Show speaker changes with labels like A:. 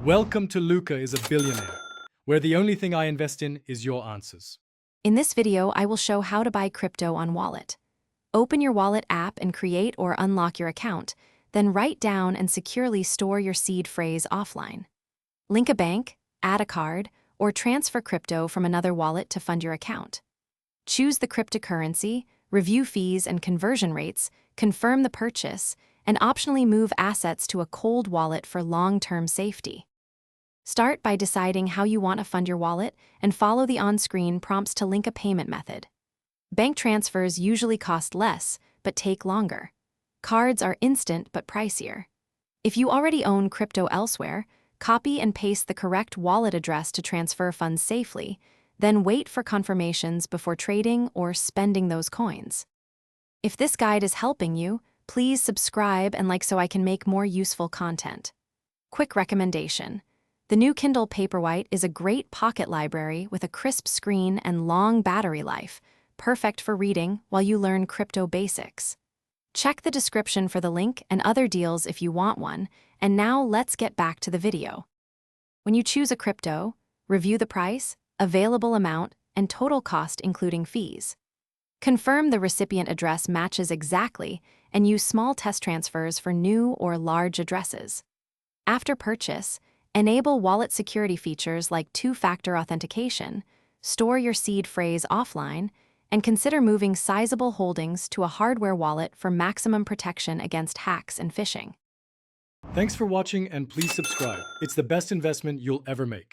A: Welcome to Luca is a Billionaire, where the only thing I invest in is your answers.
B: In this video, I will show how to buy crypto on Wallet. Open your Wallet app and create or unlock your account, then write down and securely store your seed phrase offline. Link a bank, add a card, or transfer crypto from another wallet to fund your account. Choose the cryptocurrency, review fees and conversion rates, confirm the purchase, and optionally move assets to a cold wallet for long-term safety. Start by deciding how you want to fund your wallet and follow the on-screen prompts to link a payment method. Bank transfers usually cost less, but take longer. Cards are instant but pricier. If you already own crypto elsewhere, copy and paste the correct wallet address to transfer funds safely, then wait for confirmations before trading or spending those coins. If this guide is helping you, please subscribe and like so I can make more useful content. Quick recommendation. The new Kindle Paperwhite is a great pocket library with a crisp screen and long battery life, perfect for reading while you learn crypto basics. Check the description for the link and other deals if you want one, and now let's get back to the video. When you choose a crypto, review the price, available amount, and total cost including fees. Confirm the recipient address matches exactly and use small test transfers for new or large addresses. After purchase, enable wallet security features like two-factor authentication, store your seed phrase offline, and consider moving sizable holdings to a hardware wallet for maximum protection against hacks and phishing.
A: Thanks for watching and please subscribe. It's the best investment you'll ever make.